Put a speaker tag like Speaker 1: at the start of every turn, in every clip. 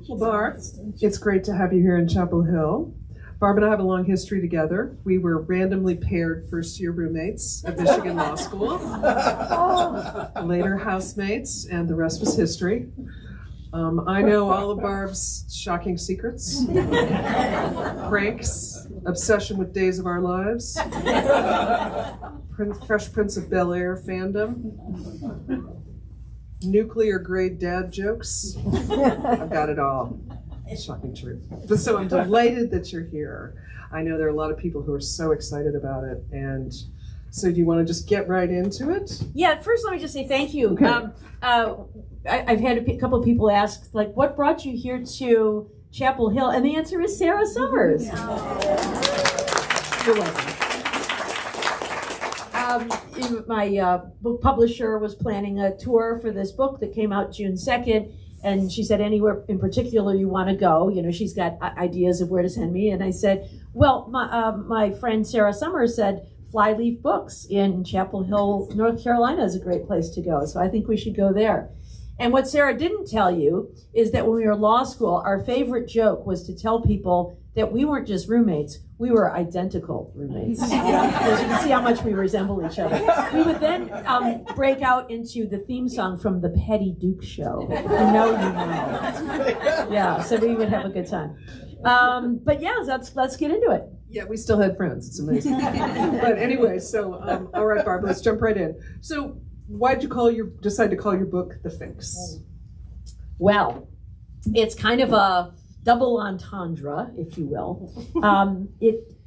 Speaker 1: Well, Barb, it's great to have you here in Chapel Hill. Barb and I have a long history together. We were randomly paired first-year roommates at Michigan Law School, later housemates, and the rest was history. I know all of Barb's shocking secrets, pranks, obsession with Days of Our Lives, Fresh Prince of Bel-Air fandom, nuclear-grade dad jokes. I've got it all. Shocking truth. But so I'm delighted that you're here. I know there are a lot of people who are so excited about it. And so do you want to just get right into it?
Speaker 2: Yeah, first let me just say thank you.
Speaker 1: Okay.
Speaker 2: I've had a couple of people ask, like, what brought you here to Chapel Hill? And the answer is Sarah Summers. You're welcome. My book publisher was planning a tour for this book that came out June 2nd. And she said, anywhere in particular you want to go? You know, she's got ideas of where to send me. And I said, well, my friend Sarah Summers said, Flyleaf Books in Chapel Hill, North Carolina is a great place to go. So I think we should go there. And what Sarah didn't tell you is that when we were in law school, our favorite joke was to tell people that we weren't just roommates, we were identical roommates. Because you can see how much we resemble each other. We would then break out into the theme song from the Petty Duke Show. You know. Yeah, so we would have a good time. But yeah, let's get into it.
Speaker 1: Yeah, we still had friends. It's amazing. But anyway, so all right, Barb, let's jump right in. So why'd you decide to call your book The Fix?
Speaker 2: Well, it's kind of a double entendre, if you will.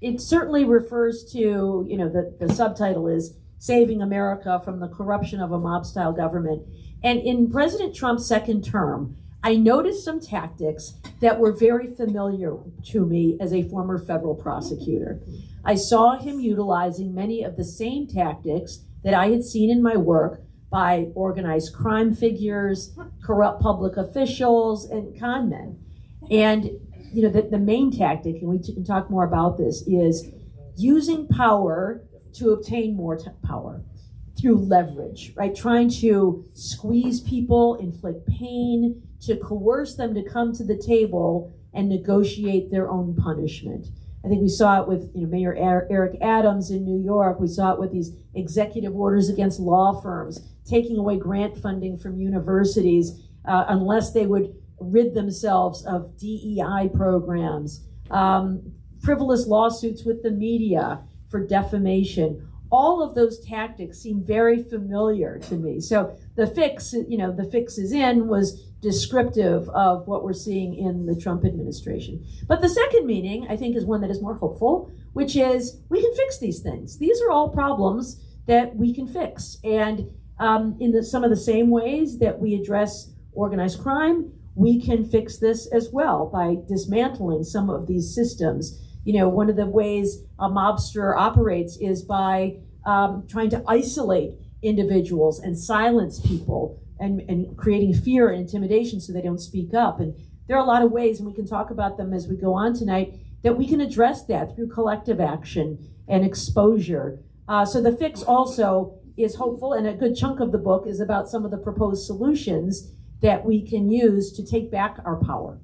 Speaker 2: It certainly refers to, you know, the subtitle is Saving America from the Corruption of a Mob-Style Government. And in President Trump's second term, I noticed some tactics that were very familiar to me as a former federal prosecutor. I saw him utilizing many of the same tactics that I had seen in my work by organized crime figures, corrupt public officials, and con men. And you know, the main tactic, and we can talk more about this, is using power to obtain more power through leverage, right? Trying to squeeze people, inflict pain, to coerce them to come to the table and negotiate their own punishment. I think we saw it with Mayor Eric Adams in New York. We saw it with these executive orders against law firms, taking away grant funding from universities unless they would rid themselves of DEI programs, frivolous lawsuits with the media for defamation. All of those tactics seem very familiar to me. So the fix is in was descriptive of what we're seeing in the Trump administration. But the second meaning, I think, is one that is more hopeful, which is we can fix these things. These are all problems that we can fix. And in some of the same ways that we address organized crime, we can fix this as well by dismantling some of these systems. You know, one of the ways a mobster operates is by trying to isolate individuals and silence people and creating fear and intimidation so they don't speak up. And there are a lot of ways, and we can talk about them as we go on tonight, that we can address that through collective action and exposure. So the fix also is hopeful, and a good chunk of the book is about some of the proposed solutions that we can use to take back our power.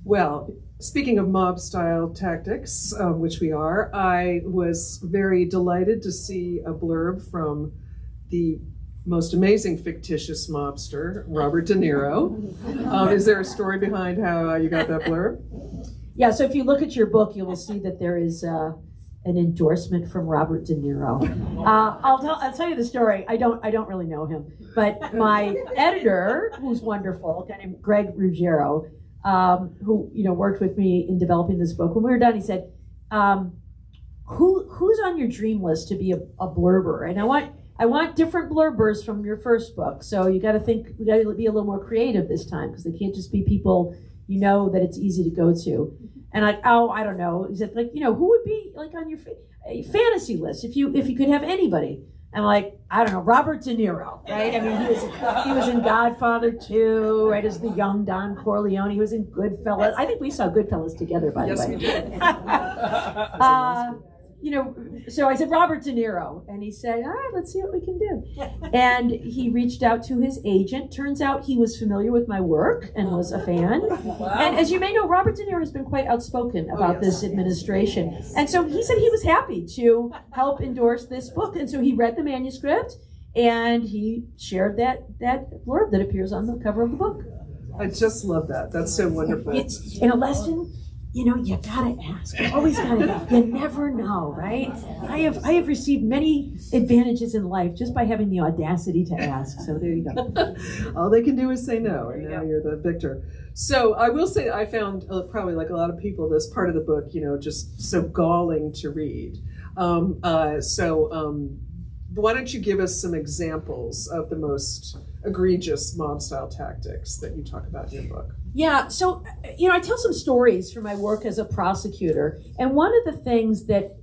Speaker 1: Well, speaking of mob-style tactics, which we are, I was very delighted to see a blurb from the most amazing fictitious mobster, Robert De Niro. Is there a story behind how you got that blurb?
Speaker 2: Yeah, so if you look at your book, you will see that there is an endorsement from Robert De Niro. I'll tell you the story. I don't really know him, but my editor, who's wonderful, a guy named Greg Ruggiero, who worked with me in developing this book. When we were done, he said, "Who's on your dream list to be a blurber?" And I want different blurbers from your first book. So you got to think. We got to be a little more creative this time because they can't just be people that it's easy to go to. And I don't know. He said, who would be on your fantasy list if you could have anybody? I'm like, I don't know, Robert De Niro, right? I mean, he was in Godfather 2, right, as the young Don Corleone. He was in Goodfellas. I think we saw Goodfellas together, by the way.
Speaker 1: Yes, we did.
Speaker 2: so I said, Robert De Niro. And he said, all right, let's see what we can do. And he reached out to his agent. Turns out he was familiar with my work and was a fan. Wow. And as you may know, Robert De Niro has been quite outspoken about this administration. And so he said he was happy to help endorse this book. And so he read the manuscript and he shared that blurb that appears on the cover of the book.
Speaker 1: I just love that. That's so wonderful.
Speaker 2: It's in a lesson. You gotta ask. You always gotta. You never know, right? I have received many advantages in life just by having the audacity to ask. So there you go.
Speaker 1: All they can do is say no, and now you're the victor. So I will say I found probably like a lot of people this part of the book, just so galling to read. Why don't you give us some examples of the most egregious mob-style tactics that you talk about in your book?
Speaker 2: Yeah, so, I tell some stories from my work as a prosecutor, and one of the things that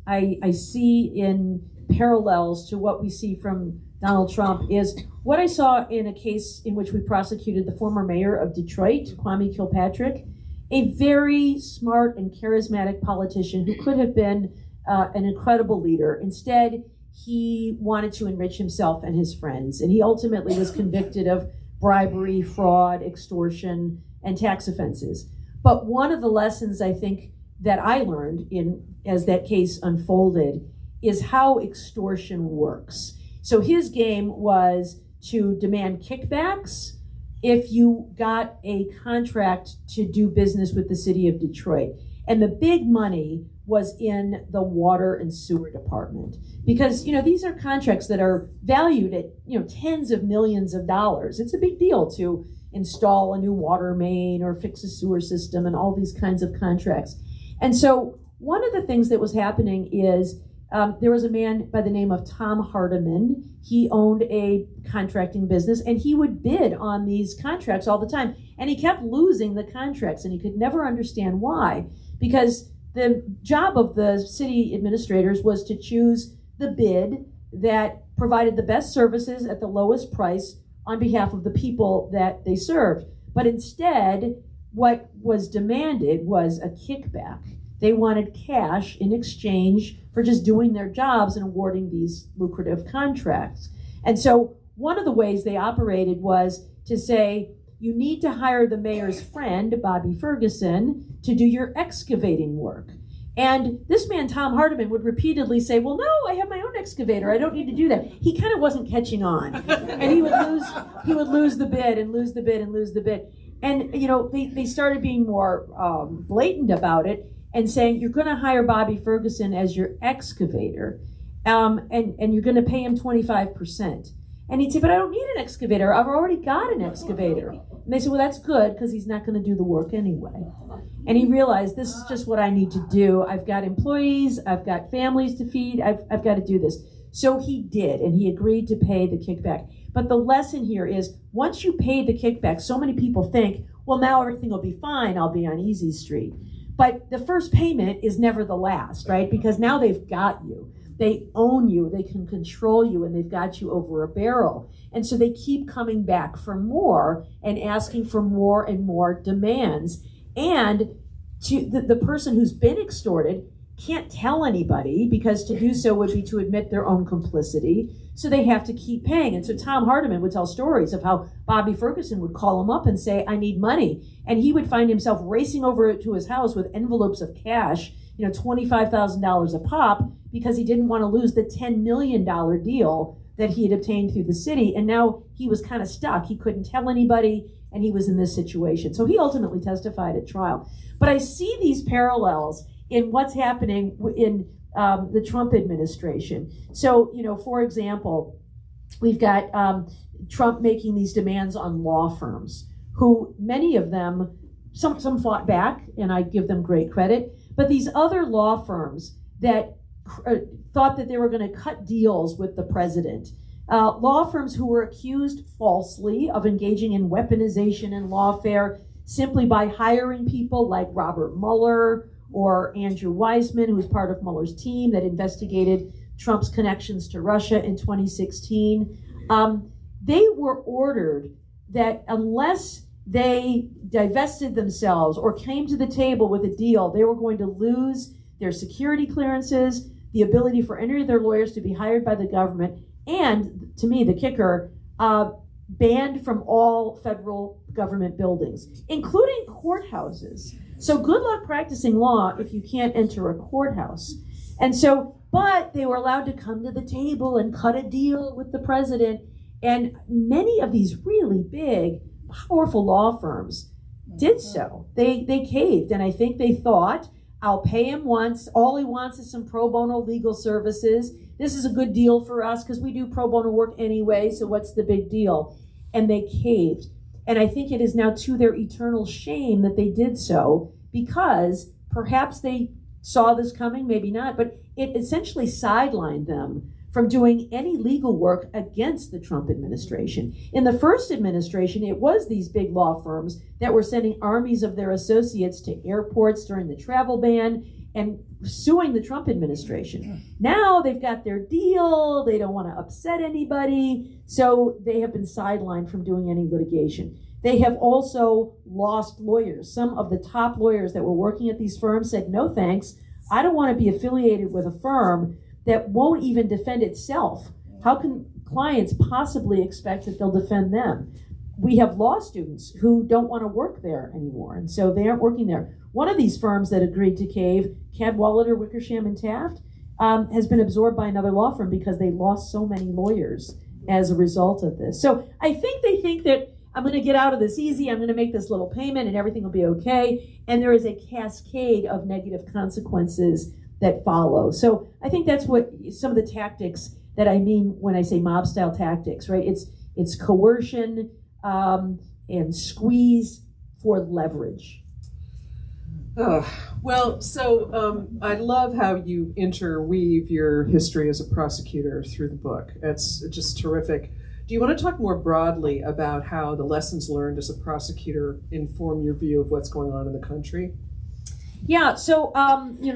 Speaker 2: I see in parallels to what we see from Donald Trump is what I saw in a case in which we prosecuted the former mayor of Detroit, Kwame Kilpatrick, a very smart and charismatic politician who could have been an incredible leader. Instead, he wanted to enrich himself and his friends, and he ultimately was convicted of bribery, fraud, extortion, and tax offenses. But one of the lessons I think that I learned as that case unfolded is how extortion works. So his game was to demand kickbacks if you got a contract to do business with the city of Detroit. And the big money was in the water and sewer department. Because, these are contracts that are valued at, tens of millions of dollars. It's a big deal to install a new water main or fix a sewer system and all these kinds of contracts. And so one of the things that was happening is there was a man by the name of Tom Hardiman. He owned a contracting business and he would bid on these contracts all the time. And he kept losing the contracts and he could never understand why. Because the job of the city administrators was to choose the bid that provided the best services at the lowest price on behalf of the people that they served. But instead, what was demanded was a kickback. They wanted cash in exchange for just doing their jobs and awarding these lucrative contracts. And so one of the ways they operated was to say, you need to hire the mayor's friend, Bobby Ferguson, to do your excavating work. And this man, Tom Hardiman, would repeatedly say, well, no, I have my own excavator. I don't need to do that. He kind of wasn't catching on. And he would lose the bid and lose the bid and lose the bid. And, they started being more blatant about it and saying, you're going to hire Bobby Ferguson as your excavator, and you're going to pay him 25%. And he'd say, but I don't need an excavator. I've already got an excavator. And they said, well, that's good because he's not going to do the work anyway. And he realized, this is just what I need to do. I've got employees. I've got families to feed. I've got to do this. So he did, and he agreed to pay the kickback. But the lesson here is, once you pay the kickback, so many people think, well, now everything will be fine. I'll be on easy street. But the first payment is never the last, right? Because now they've got you. They own you, they can control you, and they've got you over a barrel. And so they keep coming back for more and asking for more and more demands. And to the person who's been extorted can't tell anybody, because to do so would be to admit their own complicity. So they have to keep paying. And so Tom Hardiman would tell stories of how Bobby Ferguson would call him up and say, I need money. And he would find himself racing over to his house with envelopes of cash, $25,000 a pop, because he didn't want to lose the $10 million deal that he had obtained through the city. And now he was kind of stuck. He couldn't tell anybody, and he was in this situation. So he ultimately testified at trial. But I see these parallels in what's happening in the Trump administration. So, for example, we've got Trump making these demands on law firms, who many of them, some fought back, and I give them great credit, but these other law firms that thought that they were going to cut deals with the president, law firms who were accused falsely of engaging in weaponization and lawfare simply by hiring people like Robert Mueller or Andrew Weissman, who was part of Mueller's team that investigated Trump's connections to Russia in 2016. They were ordered that unless they divested themselves or came to the table with a deal, they were going to lose their security clearances, the ability for any of their lawyers to be hired by the government, and, to me, the kicker, banned from all federal government buildings, including courthouses. So good luck practicing law if you can't enter a courthouse. And so, but they were allowed to come to the table and cut a deal with the president. And many of these really big, powerful law firms did so. They caved, and I think they thought, I'll pay him once. All he wants is some pro bono legal services. This is a good deal for us because we do pro bono work anyway, so what's the big deal? And they caved. And I think it is now to their eternal shame that they did so, because perhaps they saw this coming, maybe not, but it essentially sidelined them from doing any legal work against the Trump administration. In the first administration, it was these big law firms that were sending armies of their associates to airports during the travel ban and suing the Trump administration. Now they've got their deal, they don't want to upset anybody, so they have been sidelined from doing any litigation. They have also lost lawyers. Some of the top lawyers that were working at these firms said, no thanks, I don't want to be affiliated with a firm that won't even defend itself. How can clients possibly expect that they'll defend them? We have law students who don't want to work there anymore, and so they aren't working there. One of these firms that agreed to cave, Cadwalader, Wickersham, and Taft, has been absorbed by another law firm because they lost so many lawyers as a result of this. So I think they think that I'm going to get out of this easy, I'm going to make this little payment and everything will be okay, and there is a cascade of negative consequences that follow. So I think that's what some of the tactics that I mean when I say mob-style tactics, right? It's coercion and squeeze for leverage.
Speaker 1: I love how you interweave your history as a prosecutor through the book. It's just terrific. Do you want to talk more broadly about how the lessons learned as a prosecutor inform your view of what's going on in the country?
Speaker 2: Yeah, so,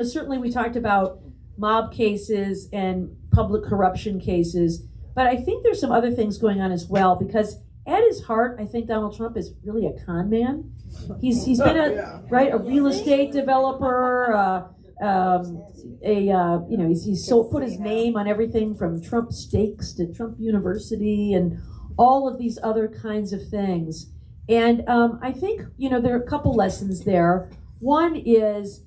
Speaker 2: certainly we talked about mob cases and public corruption cases, but I think there's some other things going on as well, because at his heart, I think Donald Trump is really a con man. He's been a real estate developer, he's put his name on everything from Trump Steaks to Trump University and all of these other kinds of things. And I think, there are a couple lessons there. One is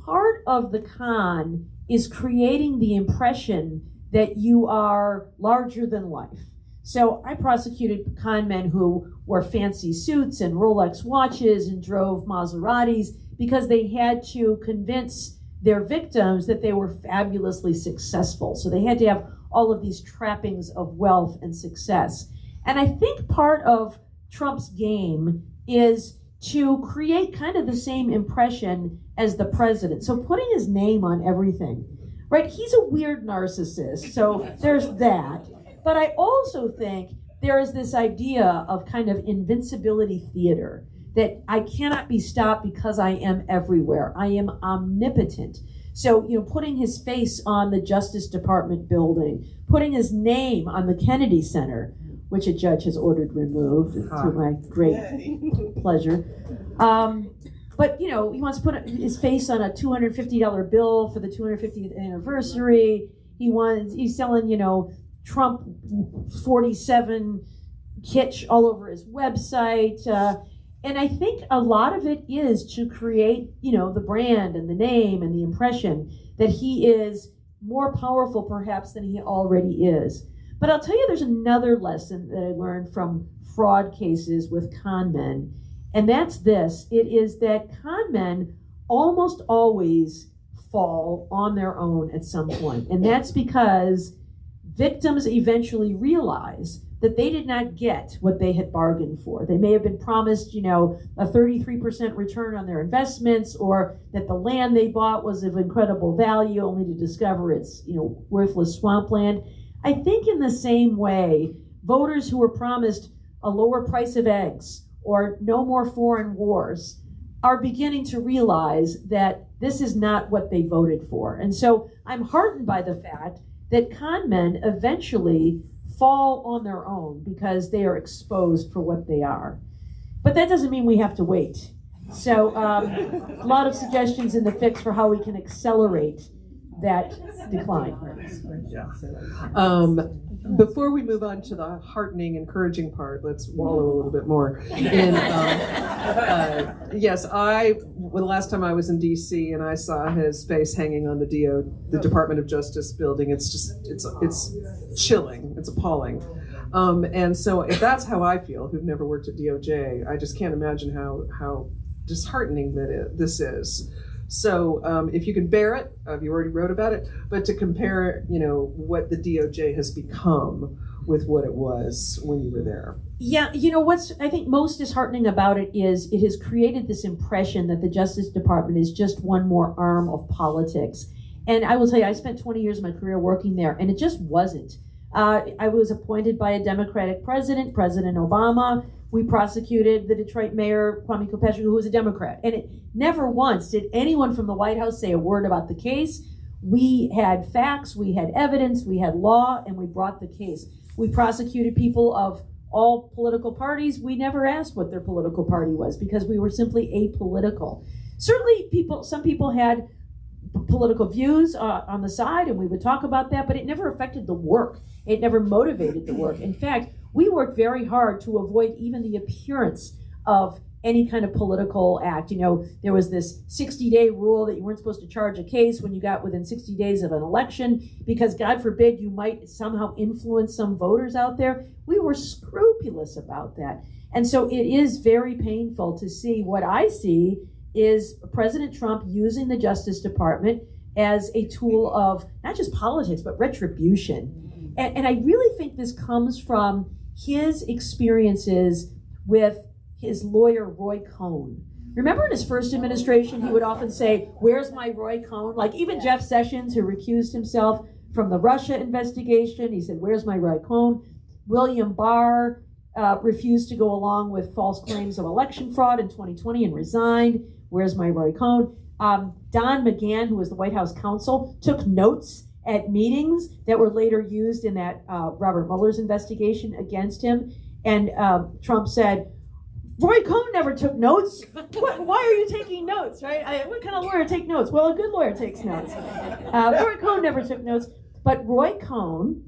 Speaker 2: part of the con is creating the impression that you are larger than life. So I prosecuted con men who wore fancy suits and Rolex watches and drove Maseratis because they had to convince their victims that they were fabulously successful. So they had to have all of these trappings of wealth and success. And I think part of Trump's game is to create kind of the same impression as the president. So putting his name on everything, right? He's a weird narcissist, so there's that. But I also think there is this idea of kind of invincibility theater, that I cannot be stopped because I am everywhere. I am omnipotent. So, putting his face on the Justice Department building, putting his name on the Kennedy Center, which a judge has ordered removed to my great pleasure. But, he wants to put his face on a $250 bill for the 250th anniversary. He's selling, Trump 47 kitsch all over his website. And I think a lot of it is to create, the brand and the name and the impression that he is more powerful perhaps than he already is. But I'll tell you, there's another lesson that I learned from fraud cases with con men, and that's this. It is that con men almost always fall on their own at some point, and that's because victims eventually realize that they did not get what they had bargained for. They may have been promised, a 33% return on their investments, or that the land they bought was of incredible value, only to discover it's, worthless swampland. I think in the same way, voters who were promised a lower price of eggs or no more foreign wars are beginning to realize that this is not what they voted for. And so I'm heartened by the fact that con men eventually fall on their own because they are exposed for what they are. But that doesn't mean we have to wait. So a lot of suggestions in the fix for how we can accelerate that decline.
Speaker 1: Yeah. Before we move on to the heartening, encouraging part, let's wallow a little bit more. Yes, the last time I was in D.C. and I saw his face hanging on the Department of Justice building, it's chilling, it's appalling. And so if that's how I feel, who've never worked at DOJ, I just can't imagine how disheartening this is. So if you can bear it, you already wrote about it, but to compare, what the DOJ has become with what it was when you were there.
Speaker 2: Yeah, what's I think most disheartening about it is it has created this impression that the Justice Department is just one more arm of politics. And I will tell you, I spent 20 years of my career working there, and it just wasn't. I was appointed by a Democratic president, President Obama. We prosecuted the Detroit mayor, Kwame Kilpatrick, who was a Democrat. And it never once did anyone from the White House say a word about the case. We had facts, we had evidence, we had law, and we brought the case. We prosecuted people of all political parties. We never asked what their political party was because we were simply apolitical. Certainly some people had political views on the side, and we would talk about that, but it never affected the work. It never motivated the work. In fact, we worked very hard to avoid even the appearance of any kind of political act. There was this 60-day rule that you weren't supposed to charge a case when you got within 60 days of an election because, God forbid, you might somehow influence some voters out there. We were scrupulous about that. And so it is very painful to see what I see is President Trump using the Justice Department as a tool of not just politics, but retribution. And I really think this comes from his experiences with his lawyer, Roy Cohn. Remember in his first administration, he would often say, "Where's my Roy Cohn?" Like even Jeff Sessions, who recused himself from the Russia investigation, he said, "Where's my Roy Cohn?" William Barr refused to go along with false claims of election fraud in 2020 and resigned. "Where's my Roy Cohn?" Don McGahn, who was the White House counsel, took notes at meetings that were later used in that Robert Mueller's investigation against him. And Trump said, "Roy Cohn never took notes. Why are you taking notes, right? What kind of lawyer takes notes?" Well, a good lawyer takes notes. Roy Cohn never took notes. But Roy Cohn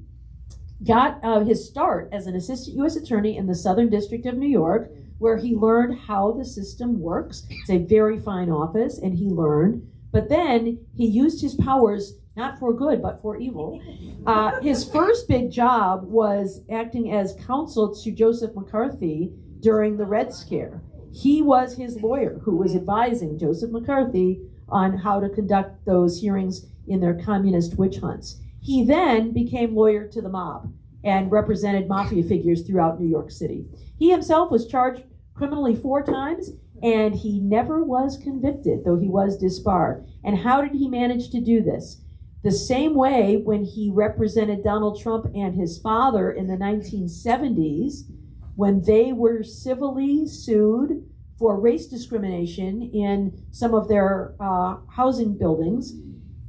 Speaker 2: got his start as an assistant U.S. attorney in the Southern District of New York, where he learned how the system works. It's a very fine office, and he learned. But then he used his powers not for good, but for evil. His first big job was acting as counsel to Joseph McCarthy during the Red Scare. He was his lawyer who was advising Joseph McCarthy on how to conduct those hearings in their communist witch hunts. He then became lawyer to the mob and represented mafia figures throughout New York City. He himself was charged criminally 4 times, and he never was convicted, though he was disbarred. And how did he manage to do this? The same way when he represented Donald Trump and his father in the 1970s, when they were civilly sued for race discrimination in some of their housing buildings.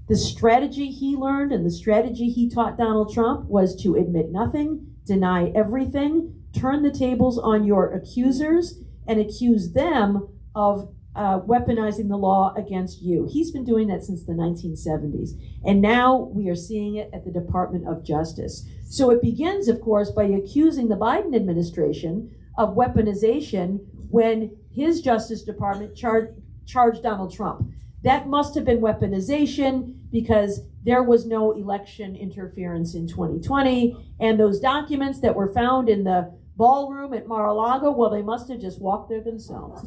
Speaker 2: The strategy he learned and the strategy he taught Donald Trump was to admit nothing, deny everything, turn the tables on your accusers, and accuse them of weaponizing the law against you. He's been doing that since the 1970s. And now we are seeing it at the Department of Justice. So it begins, of course, by accusing the Biden administration of weaponization when his Justice Department charged Donald Trump. That must have been weaponization because there was no election interference in 2020. And those documents that were found in the ballroom at Mar-a-Lago, well, they must have just walked there themselves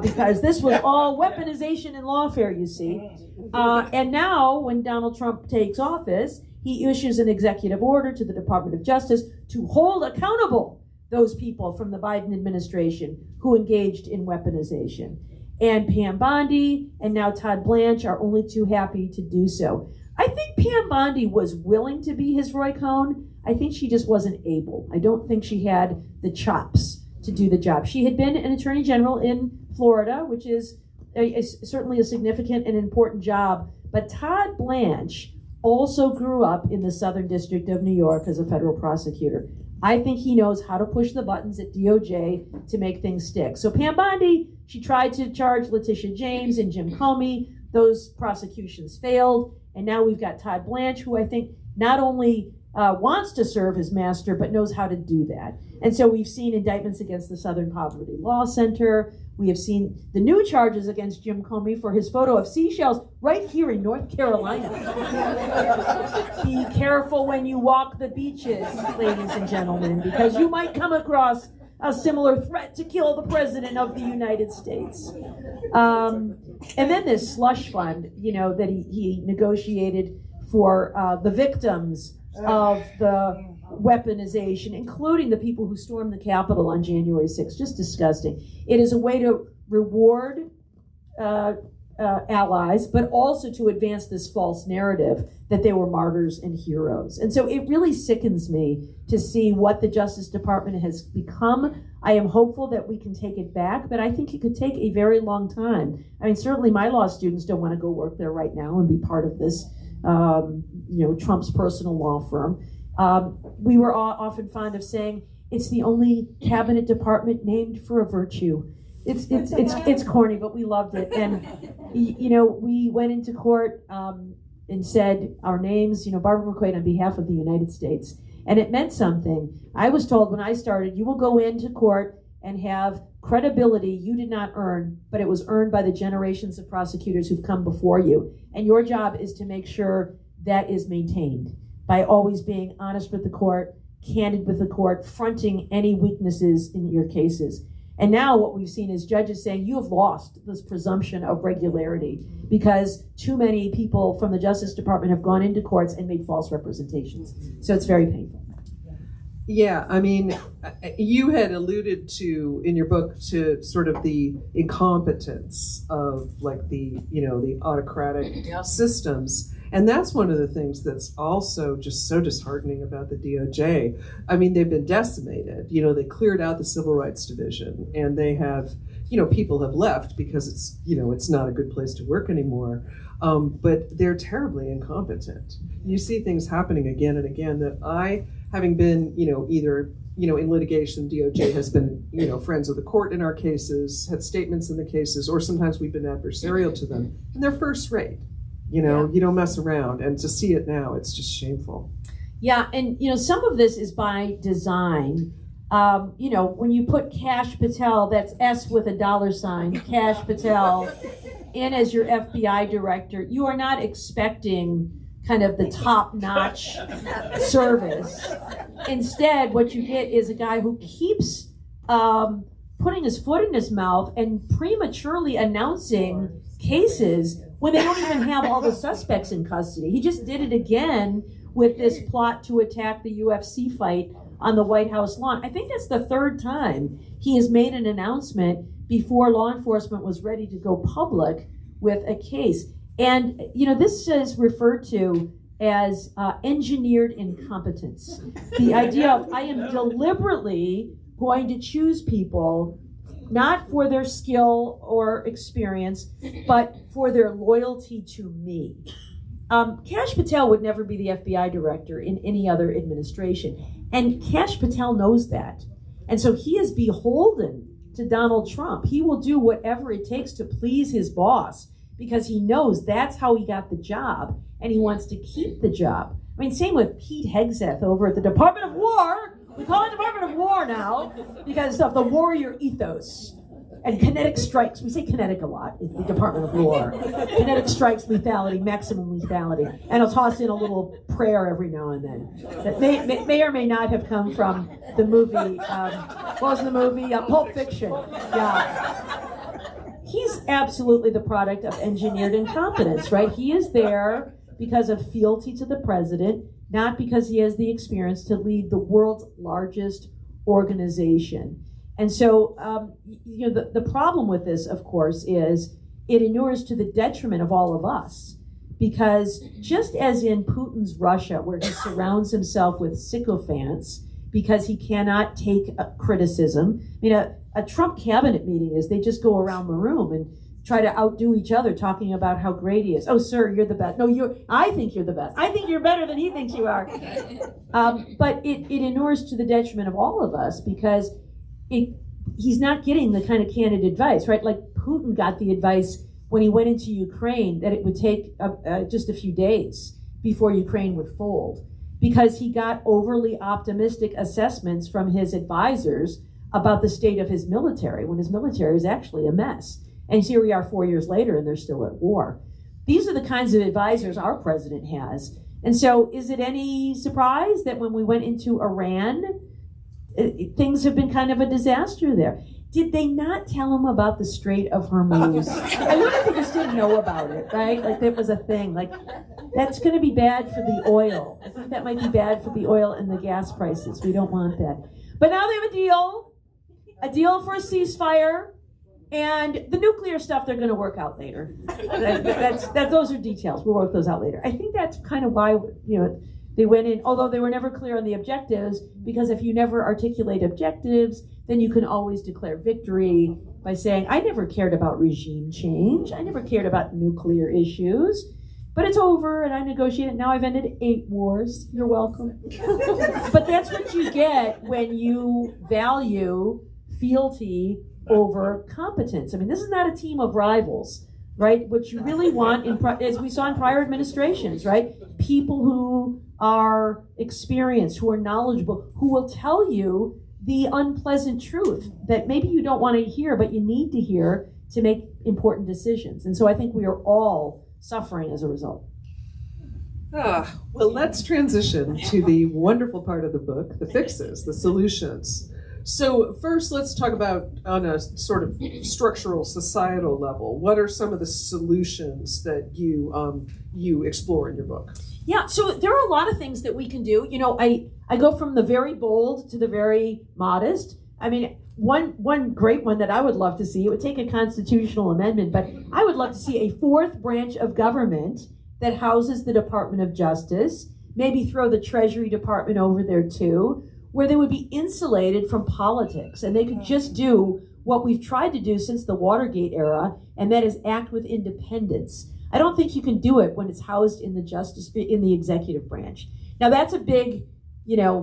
Speaker 2: because this was all weaponization in lawfare, you see. And now, when Donald Trump takes office, he issues an executive order to the Department of Justice to hold accountable those people from the Biden administration who engaged in weaponization. And Pam Bondi and now Todd Blanche are only too happy to do so. I think Pam Bondi was willing to be his Roy Cohn. I think she just wasn't able. I don't think she had the chops to do the job. She had been an attorney general in Florida, which is certainly a significant and important job. But Todd Blanche also grew up in the Southern District of New York as a federal prosecutor. I think he knows how to push the buttons at DOJ to make things stick. So Pam Bondi She tried to charge Letitia James and Jim Comey. Those prosecutions failed. And now we've got Todd Blanche, who I think not only wants to serve his master, but knows how to do that. And so we've seen indictments against the Southern Poverty Law Center. We have seen the new charges against Jim Comey for his photo of seashells right here in North Carolina. Be careful when you walk the beaches, ladies and gentlemen, because you might come across a similar threat to kill the President of the United States. And then this slush fund, that he negotiated for the victims of the weaponization, including the people who stormed the Capitol on January 6th. Just disgusting. It is a way to reward allies, but also to advance this false narrative that they were martyrs and heroes. And so it really sickens me to see what the Justice Department has become. I am hopeful that we can take it back, but I think it could take a very long time. I mean, certainly my law students don't want to go work there right now and be part of this, Trump's personal law firm. We were often fond of saying it's the only cabinet department named for a virtue. It's corny, but we loved it. And we went into court and said our names. Barbara McQuade on behalf of the United States, and it meant something. I was told when I started, you will go into court and have credibility you did not earn, but it was earned by the generations of prosecutors who've come before you. And your job is to make sure that is maintained by always being honest with the court, candid with the court, fronting any weaknesses in your cases. And now what we've seen is judges saying, you have lost this presumption of regularity because too many people from the Justice Department have gone into courts and made false representations. So it's very painful.
Speaker 1: Yeah, I mean, you had alluded to, in your book, to sort of the incompetence of the autocratic systems. And that's one of the things that's also just so disheartening about the DOJ. I mean, they've been decimated. They cleared out the Civil Rights Division, and they have, people have left because it's not a good place to work anymore. But they're terribly incompetent. You see things happening again and again that having been, either, in litigation, DOJ has been, friends of the court in our cases, had statements in the cases, or sometimes we've been adversarial to them, and they're first rate. You don't mess around, and to see it now, it's just shameful.
Speaker 2: Yeah, and some of this is by design. When you put Kash Patel, that's S with a $sign, Kash Patel, in as your FBI director, you are not expecting kind of the top-notch service. Instead, what you get is a guy who keeps putting his foot in his mouth and prematurely announcing cases when they don't even have all the suspects in custody. He just did it again with this plot to attack the UFC fight on the White House lawn. I think that's the third time he has made an announcement before law enforcement was ready to go public with a case. And, this is referred to as engineered incompetence. The idea of I am deliberately going to choose people not for their skill or experience, but for their loyalty to me. Kash Patel would never be the FBI director in any other administration. And Kash Patel knows that. And so he is beholden to Donald Trump. He will do whatever it takes to please his boss because he knows that's how he got the job and he wants to keep the job. I mean, same with Pete Hegseth over at the Department of War. We call it Department of War now because of the warrior ethos and kinetic strikes. We say kinetic a lot in the Department of War. Kinetic strikes, lethality, maximum lethality. And I'll toss in a little prayer every now and then that may or may not have come from the movie, what was the movie? Pulp Fiction. Yeah. He's absolutely the product of engineered incompetence, right? He is there because of fealty to the president, not because he has the experience to lead the world's largest organization. And so, the problem with this, of course, is it inures to the detriment of all of us. Because just as in Putin's Russia, where he surrounds himself with sycophants because he cannot take criticism. I mean, a Trump cabinet meeting is they just go around the room and try to outdo each other, talking about how great he is. Oh, sir, you're the best. No, I think you're the best. I think you're better than he thinks you are. But it inures to the detriment of all of us because it he's not getting the kind of candid advice, right? Like Putin got the advice when he went into Ukraine that it would take just a few days before Ukraine would fold, because he got overly optimistic assessments from his advisors about the state of his military, when his military is actually a mess. And here we are 4 years later, and they're still at war. These are the kinds of advisors our president has. And so is it any surprise that when we went into Iran, things have been kind of a disaster there? Did they not tell him about the Strait of Hormuz? I wonder if they just didn't know about it, right? Like that was a thing. Like, that's going to be bad for the oil. I think that might be bad for the oil and the gas prices. We don't want that. But now they have a deal for a ceasefire, and the nuclear stuff they're going to work out later. Those are details. We'll work those out later. I think that's kind of why, they went in, although they were never clear on the objectives, because if you never articulate objectives, then you can always declare victory by saying, I never cared about regime change. I never cared about nuclear issues. But it's over, and I negotiated. Now I've ended 8 wars. You're welcome. But that's what you get when you value fealty over competence. I mean, this is not a team of rivals, right? What you really want, as we saw in prior administrations, right? People who are experienced, who are knowledgeable, who will tell you the unpleasant truth that maybe you don't want to hear, but you need to hear to make important decisions. And so I think we are all suffering as a result.
Speaker 1: Well, let's transition to the wonderful part of the book, the fixes, the solutions. So first, let's talk about on a sort of structural, societal level. What are some of the solutions that you explore in your book?
Speaker 2: Yeah, so there are a lot of things that we can do. I go from the very bold to the very modest. I mean, one great one that I would love to see, it would take a constitutional amendment, but I would love to see a 4th branch of government that houses the Department of Justice, maybe throw the Treasury Department over there too, where they would be insulated from politics and they could just do what we've tried to do since the Watergate era, and that is act with independence. I don't think you can do it when it's housed in the executive branch. Now that's a big,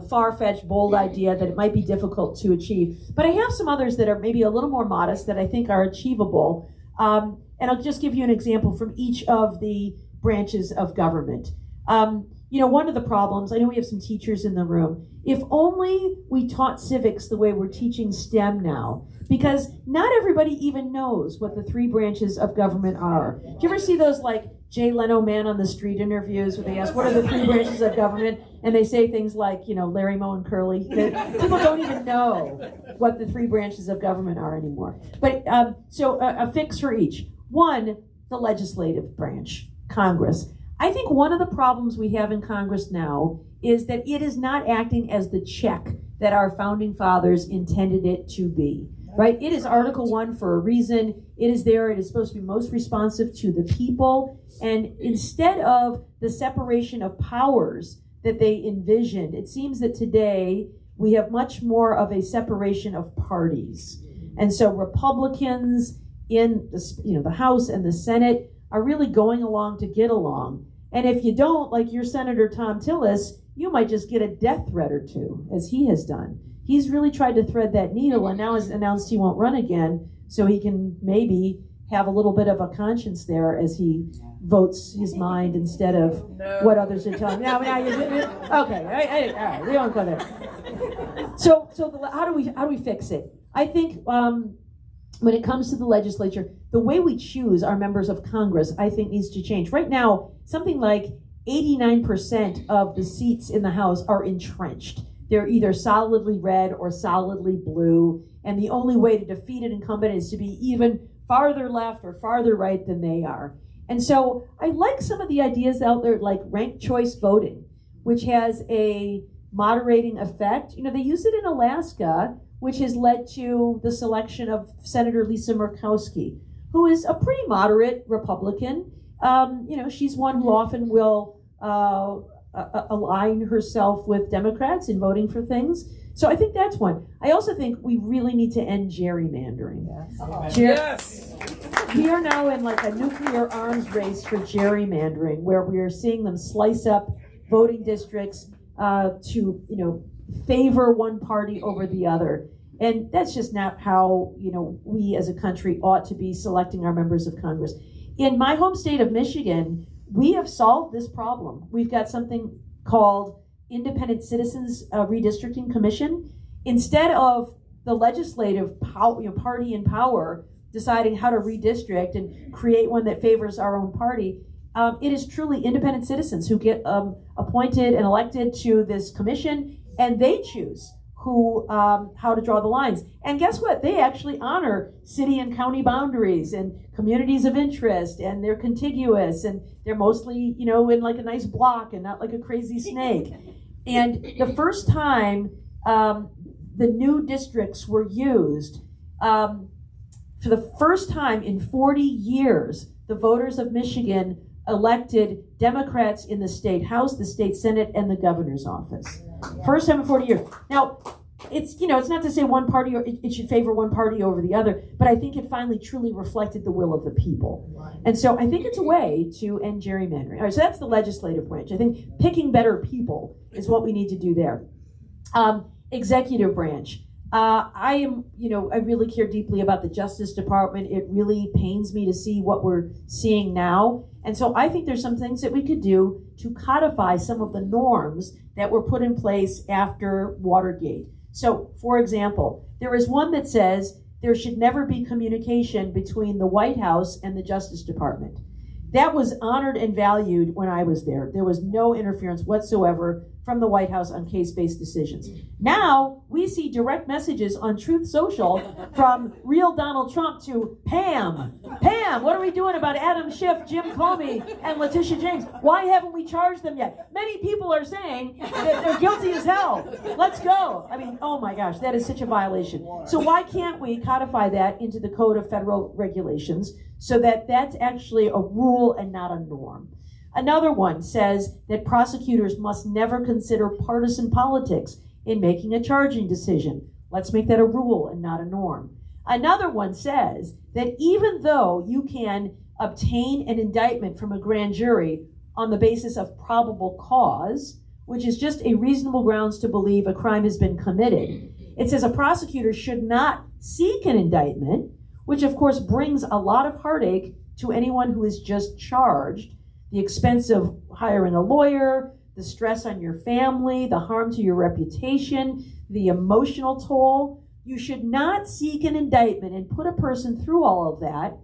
Speaker 2: far-fetched, bold idea that it might be difficult to achieve. But I have some others that are maybe a little more modest that I think are achievable. And I'll just give you an example from each of the branches of government. One of the problems, I know we have some teachers in the room, if only we taught civics the way we're teaching STEM now, because not everybody even knows what the 3 branches of government are. Do you ever see those like Jay Leno Man on the Street interviews where they ask, what are the 3 branches of government? And they say things like, Larry, Moe, and Curly. People don't even know what the 3 branches of government are anymore. But so a fix for each. One, the legislative branch, Congress. I think one of the problems we have in Congress now is that it is not acting as the check that our founding fathers intended it to be, right? It is Article 1 for a reason. It is there. It is supposed to be most responsive to the people. And instead of the separation of powers that they envisioned, it seems that today we have much more of a separation of parties. And so Republicans in the House and the Senate are really going along to get along. And if you don't, like your Senator Tom Tillis, you might just get a death threat or two, as he has done. He's really tried to thread that needle and now has announced he won't run again, so he can maybe have a little bit of a conscience there as he votes his mind instead of what others are telling him. Okay, all right, we don't go there. So how do we fix it? I think when it comes to the legislature, the way we choose our members of Congress, I think, needs to change. Right now, something like 89% of the seats in the House are entrenched. They're either solidly red or solidly blue, and the only way to defeat an incumbent is to be even farther left or farther right than they are. And so I like some of the ideas out there, like ranked choice voting, which has a moderating effect. They use it in Alaska, which has led to the selection of Senator Lisa Murkowski, who is a pretty moderate Republican. She's one who often will align herself with Democrats in voting for things. So I think that's one. I also think we really need to end gerrymandering.
Speaker 1: Yes.
Speaker 2: We are now in like a nuclear arms race for gerrymandering, where we are seeing them slice up voting districts to favor one party over the other. And that's just not how, we as a country ought to be selecting our members of Congress. In my home state of Michigan, we have solved this problem. We've got something called Independent Citizens Redistricting Commission. Instead of the legislative party in power deciding how to redistrict and create one that favors our own party, it is truly independent citizens who get appointed and elected to this commission, and they choose how to draw the lines. And guess what? They actually honor city and county boundaries and communities of interest, and they're contiguous, and they're mostly, in like a nice block and not like a crazy snake. And the first time the new districts were used, for the first time in 40 years, the voters of Michigan elected Democrats in the state House, the state Senate, and the governor's office. First time in 40 years. Now, it's not to say one party, or it should favor one party over the other, but I think it finally truly reflected the will of the people. And so I think it's a way to end gerrymandering. All right, so that's the legislative branch. I think picking better people is what we need to do there. Executive branch. I really care deeply about the Justice Department. It really pains me to see what we're seeing now. And so I think there's some things that we could do to codify some of the norms that were put in place after Watergate. So, for example, there is one that says there should never be communication between the White House and the Justice Department. That was honored and valued when I was there. There was no interference whatsoever from the White House on case-based decisions. Now, we see direct messages on Truth Social from real Donald Trump to Pam. Pam, what are we doing about Adam Schiff, Jim Comey, and Letitia James? Why haven't we charged them yet? Many people are saying that they're guilty as hell. Let's go. I mean, oh my gosh, that is such a violation. So why can't we codify that into the Code of Federal Regulations so that that's actually a rule and not a norm? Another one says that prosecutors must never consider partisan politics in making a charging decision. Let's make that a rule and not a norm. Another one says that even though you can obtain an indictment from a grand jury on the basis of probable cause, which is just a reasonable grounds to believe a crime has been committed, it says a prosecutor should not seek an indictment, which of course brings a lot of heartache to anyone who is just charged. The expense of hiring a lawyer, the stress on your family, the harm to your reputation, the emotional toll. You should not seek an indictment and put a person through all of that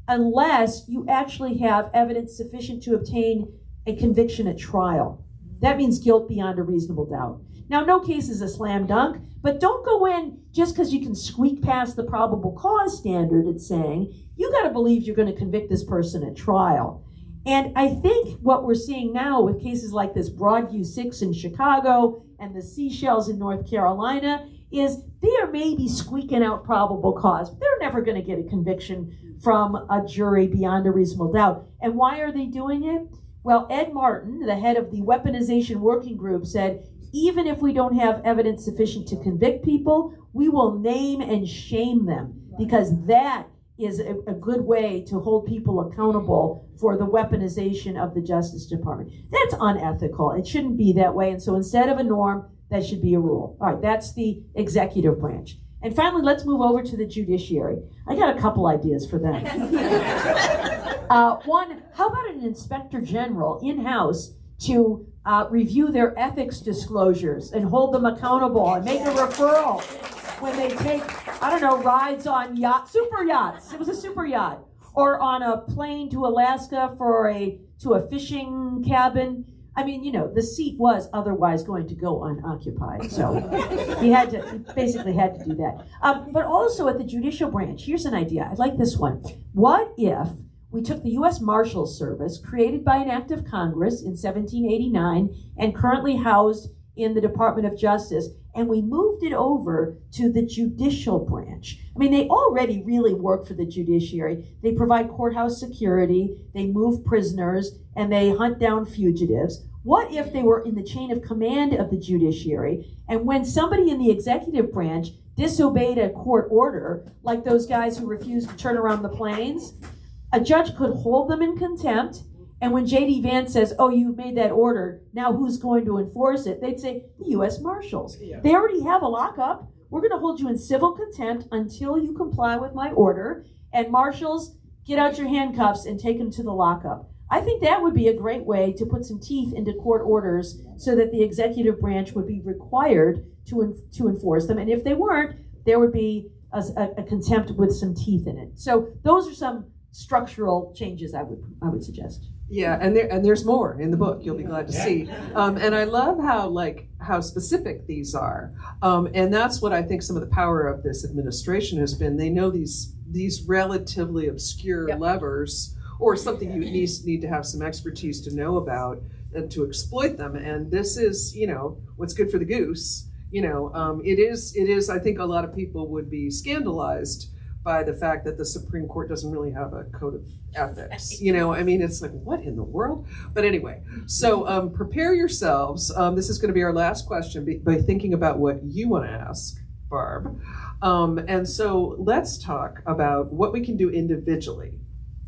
Speaker 2: unless you actually have evidence sufficient to obtain a conviction at trial. That means guilt beyond a reasonable doubt. Now, no case is a slam dunk, but don't go in just because you can squeak past the probable cause standard. It's saying you got to believe you're going to convict this person at trial. And I think what we're seeing now with cases like this Broadview 6 in Chicago and the Seashells in North Carolina is they are maybe squeaking out probable cause. They're never going to get a conviction from a jury beyond a reasonable doubt. And why are they doing it? Well, Ed Martin, the head of the Weaponization Working Group, said, even if we don't have evidence sufficient to convict people, we will name and shame them because that is a good way to hold people accountable for the weaponization of the Justice Department. That's unethical. It shouldn't be that way. And so instead of a norm, that should be a rule. All right, that's the executive branch. And finally, let's move over to the judiciary. I got a couple ideas for them. One, how about an inspector general in-house to review their ethics disclosures and hold them accountable and make a referral when they take, rides on super yachts. It was a super yacht. Or on a plane to Alaska to a fishing cabin. I mean, the seat was otherwise going to go unoccupied. So he basically had to do that. But also at the judicial branch, here's an idea. I like this one. What if we took the U.S. Marshals Service, created by an act of Congress in 1789 and currently housed in the Department of Justice, and we moved it over to the judicial branch. I mean, they already really work for the judiciary. They provide courthouse security, they move prisoners, and they hunt down fugitives. What if they were in the chain of command of the judiciary, and when somebody in the executive branch disobeyed a court order, like those guys who refused to turn around the planes, a judge could hold them in contempt. And when J.D. Vance says, oh, you've made that order, now who's going to enforce it? They'd say, the U.S. Marshals. Yeah. They already have a lockup we're going to hold you in civil contempt until you comply with my order, and marshals, get out your handcuffs and take him to the lockup. I think that would be a great way to put some teeth into court orders so that the executive branch would be required to enforce them. And if they weren't, there would be a contempt with some teeth in it. So those are some structural changes I would suggest.
Speaker 1: Yeah, and there's more in the book. You'll be glad to see. And I love how specific these are. And that's what I think some of the power of this administration has been. They know these relatively obscure levers, or something you need to have some expertise to know about and to exploit them. And this is, what's good for the goose. It is. I think a lot of people would be scandalized by the fact that the Supreme Court doesn't really have a code of ethics. It's like, what in the world? But anyway, so prepare yourselves. This is going to be our last question by thinking about what you want to ask, Barb. And so let's talk about what we can do individually.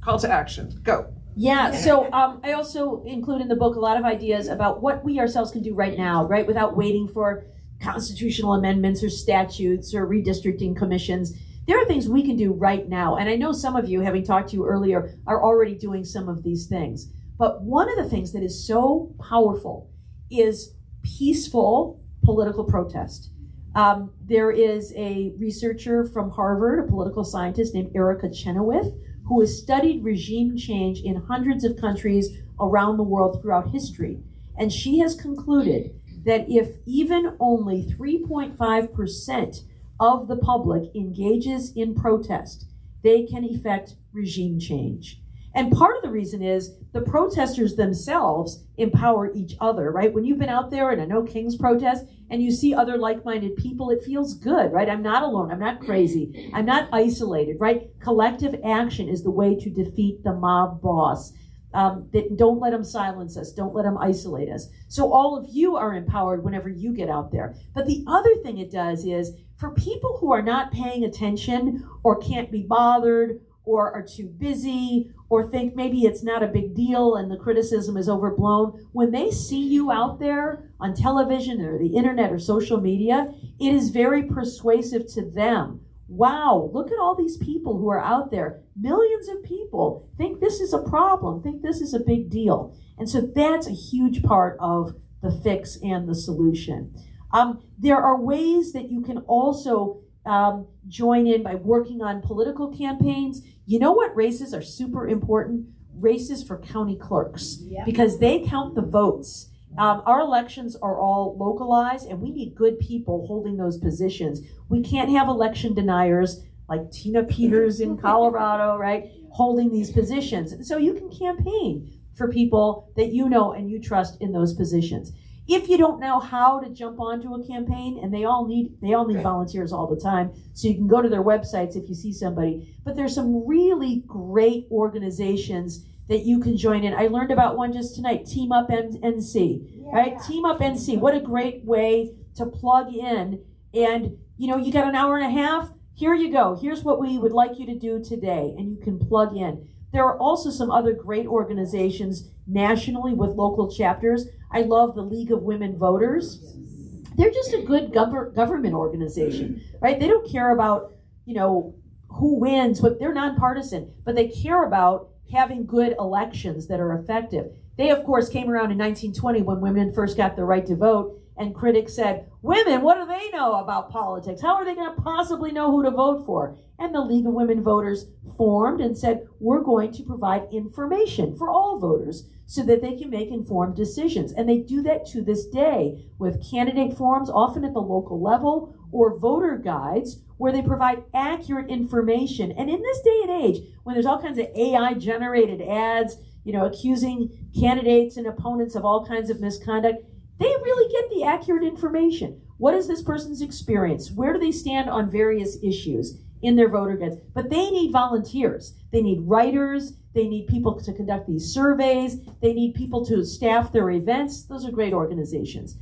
Speaker 1: Call to action. Go.
Speaker 2: Yeah, so I also include in the book a lot of ideas about what we ourselves can do right now, right, without waiting for constitutional amendments or statutes or redistricting commissions. There are things we can do right now. And I know some of you, having talked to you earlier, are already doing some of these things. But one of the things that is so powerful is peaceful political protest. There is a researcher from Harvard, a political scientist named Erica Chenoweth, who has studied regime change in hundreds of countries around the world throughout history. And she has concluded that if even only 3.5% of the public engages in protest, they can effect regime change. And part of the reason is the protesters themselves empower each other, right? When you've been out there in a No Kings protest and you see other like-minded people, it feels good, right? I'm not alone. I'm not crazy. I'm not isolated, right? Collective action is the way to defeat the mob boss. Don't let them silence us. Don't let them isolate us. So all of you are empowered whenever you get out there. But the other thing it does is, for people who are not paying attention or can't be bothered or are too busy or think maybe it's not a big deal and the criticism is overblown, when they see you out there on television or the internet or social media, it is very persuasive to them. Wow, look at all these people who are out there. Millions of people think this is a problem, think this is a big deal. And so that's a huge part of the fix and the solution. There are ways that you can also join in by working on political campaigns. You know what races are super important? Races for county clerks, because they count the votes. Our elections are all localized, and we need good people holding those positions. We can't have election deniers like Tina Peters in Colorado, right, holding these positions. So you can campaign for people that you know and you trust in those positions. If you don't know how to jump onto a campaign, and they all need volunteers all the time, so you can go to their websites if you see somebody. But there's some really great organizations that you can join in. I learned about one just tonight, Team Up NC, right? Team Up NC, what a great way to plug in. And you got an hour and a half, here you go. Here's what we would like you to do today, and you can plug in. There are also some other great organizations nationally with local chapters. I love the League of Women Voters. They're just a good government organization, right? They don't care about, who wins, but they're nonpartisan, but they care about having good elections that are effective. They, of course, came around in 1920 when women first got the right to vote, and critics said, women, what do they know about politics? How are they going to possibly know who to vote for? And the League of Women Voters formed and said, we're going to provide information for all voters so that they can make informed decisions. And they do that to this day with candidate forums, often at the local level, or voter guides, where they provide accurate information. And in this day and age, when there's all kinds of AI-generated ads, accusing candidates and opponents of all kinds of misconduct, they really get the accurate information. What is this person's experience? Where do they stand on various issues in their voter guides? But they need volunteers. They need writers. They need people to conduct these surveys. They need people to staff their events. Those are great organizations.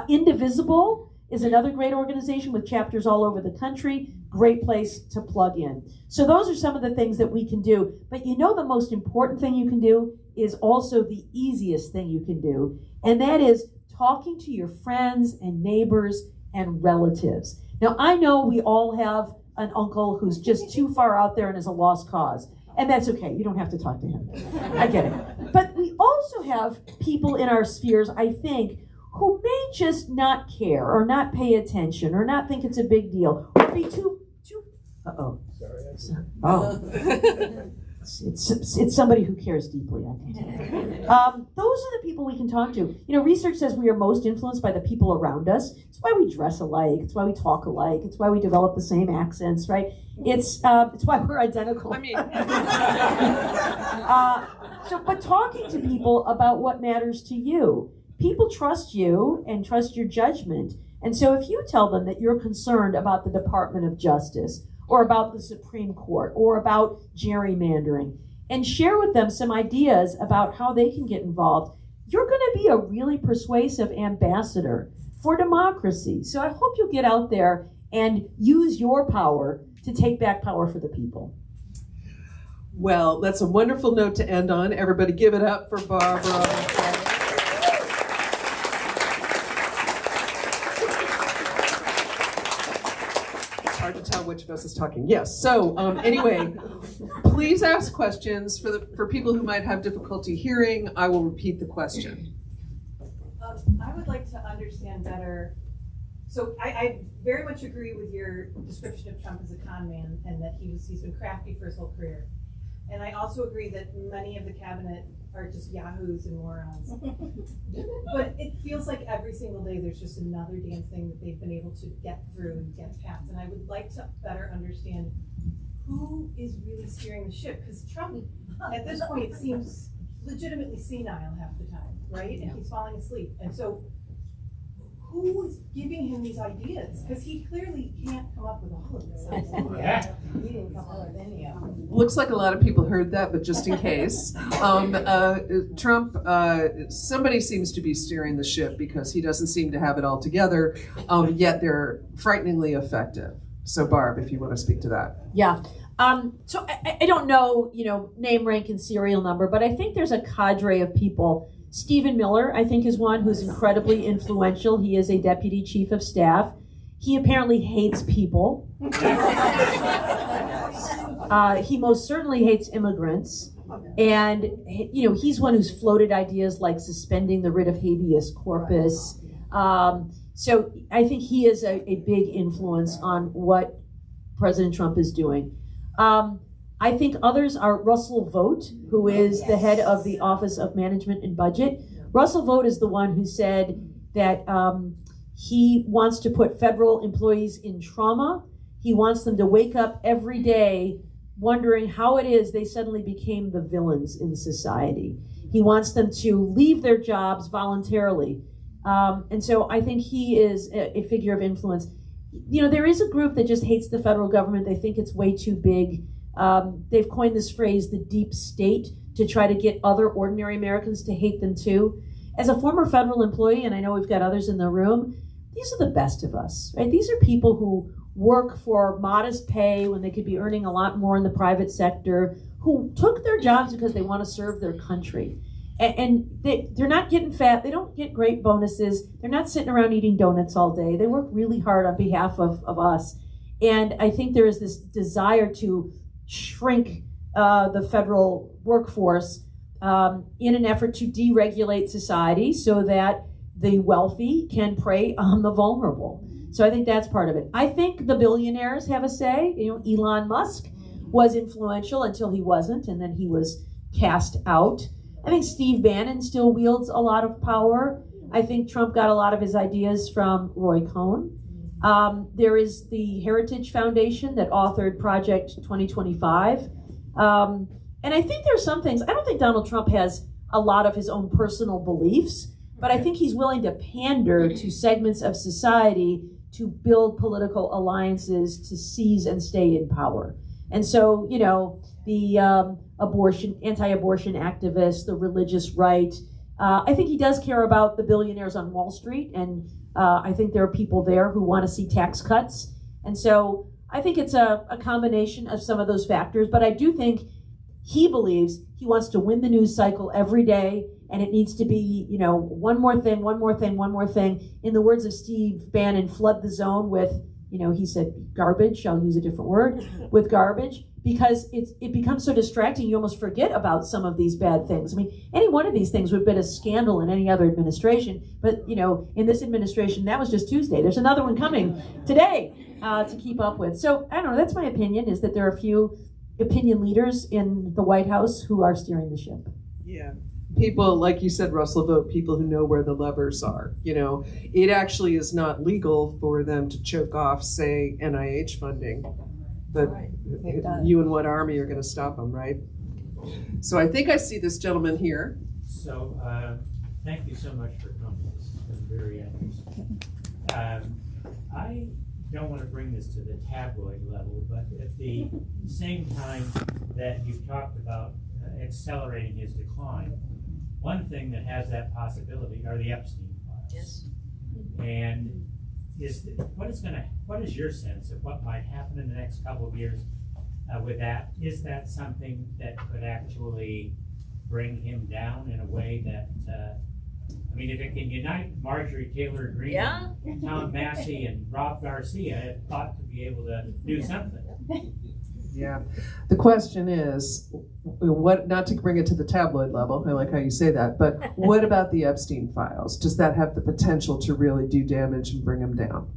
Speaker 2: Indivisible is another great organization with chapters all over the country. Great place to plug in. So those are some of the things that we can do. But the most important thing you can do is also the easiest thing you can do. And that is talking to your friends and neighbors and relatives. Now, I know we all have an uncle who's just too far out there and is a lost cause. And that's okay. You don't have to talk to him. I get it. But we also have people in our spheres, I think, who may just not care or not pay attention or not think it's a big deal or be too uh-oh. Sorry. Oh. It's somebody who cares deeply, I think. Those are the people we can talk to. You know, research says we are most influenced by the people around us. It's why we dress alike. It's why we talk alike. It's why we develop the same accents, right? It's why we're identical. I mean, but talking to people about what matters to you. People trust you and trust your judgment. And so if you tell them that you're concerned about the Department of Justice or about the Supreme Court or about gerrymandering and share with them some ideas about how they can get involved, you're going to be a really persuasive ambassador for democracy. So I hope you'll get out there and use your power to take back power for the people.
Speaker 1: Well, that's a wonderful note to end on. Everybody give it up for Barbara. Hard to tell which of us is talking. Yes. So anyway, please ask questions for people who might have difficulty hearing. I will repeat the question.
Speaker 3: I would like to understand better. So I very much agree with your description of Trump as a con man and that he's been crafty for his whole career. And I also agree that many of the cabinet are just yahoos and morons. But it feels like every single day there's just another damn thing that they've been able to get through and get past. And I would like to better understand who is really steering the ship. Because Trump, at this point, it seems legitimately senile half the time, right? And he's falling asleep. And so who is giving him these ideas? Because he clearly can't come up with all of this. He didn't come up with any of them.
Speaker 1: Looks like a lot of people heard that, but just in case. Trump, somebody seems to be steering the ship because he doesn't seem to have it all together, yet they're frighteningly effective. So Barb, if you want to speak to that.
Speaker 2: Yeah. So I don't know, name, rank, and serial number, but I think there's a cadre of people. Stephen Miller, I think, is one who's incredibly influential. He is a deputy chief of staff. He apparently hates people. He most certainly hates immigrants. And, he's one who's floated ideas like suspending the writ of habeas corpus. So I think he is a big influence on what President Trump is doing. I think others are Russell Vogt, who is the head of the Office of Management and Budget. Russell Vogt is the one who said that he wants to put federal employees in trauma. He wants them to wake up every day wondering how it is they suddenly became the villains in society. He wants them to leave their jobs voluntarily. And so I think he is a figure of influence. There is a group that just hates the federal government. They think it's way too big. They've coined this phrase, the deep state, to try to get other ordinary Americans to hate them too. As a former federal employee, and I know we've got others in the room, these are the best of us, right? These are people who work for modest pay when they could be earning a lot more in the private sector, who took their jobs because they want to serve their country. And they're not getting fat. They don't get great bonuses. They're not sitting around eating donuts all day. They work really hard on behalf of us. And I think there is this desire to shrink the federal workforce in an effort to deregulate society so that the wealthy can prey on the vulnerable. So I think that's part of it. I think the billionaires have a say. Elon Musk was influential until he wasn't, and then he was cast out. I think Steve Bannon still wields a lot of power. I think Trump got a lot of his ideas from Roy Cohn. There is the Heritage Foundation that authored Project 2025. And I think there's some things, I don't think Donald Trump has a lot of his own personal beliefs, but I think he's willing to pander to segments of society to build political alliances to seize and stay in power. And so, the anti-abortion activists, the religious right, I think he does care about the billionaires on Wall Street, and I think there are people there who want to see tax cuts. And so I think it's a combination of some of those factors, but I do think he believes he wants to win the news cycle every day, and it needs to be, one more thing, one more thing, one more thing. In the words of Steve Bannon, flood the zone with, he said garbage, I'll use a different word, with garbage, because it becomes so distracting, you almost forget about some of these bad things. I mean, any one of these things would have been a scandal in any other administration, but, in this administration, that was just Tuesday. There's another one coming today to keep up with. So, I don't know, that's my opinion, is that there are a few opinion leaders in the White House who are steering the ship.
Speaker 1: Yeah. People, like you said, Russell, vote people who know where the levers are. It actually is not legal for them to choke off, say, NIH funding. But you and what army are going to stop them, right? So I think I see this gentleman here.
Speaker 4: So thank you so much for coming. This has been very interesting. I don't want to bring this to the tabloid level, but at the same time that you've talked about accelerating his decline, one thing that has that possibility are the Epstein files.
Speaker 2: Yes.
Speaker 4: And what is your sense of what might happen in the next couple of years with that? Is that something that could actually bring him down in a way that, if it can unite Marjorie Taylor Greene, and Tom Massey, and Rob Garcia, it ought to be able to do something.
Speaker 1: Yeah. The question is, not to bring it to the tabloid level, I like how you say that, but what about the Epstein files? Does that have the potential to really do damage and bring him down?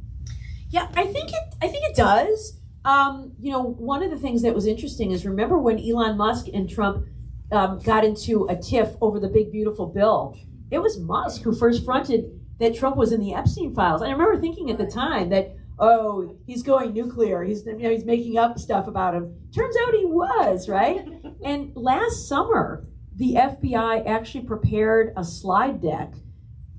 Speaker 2: Yeah, I think it does. One of the things that was interesting is, remember when Elon Musk and Trump got into a tiff over the big beautiful bill? It was Musk who first fronted that Trump was in the Epstein files. And I remember thinking at the time that, oh, he's going nuclear. He's making up stuff about him. Turns out he was, right? And last summer, the FBI actually prepared a slide deck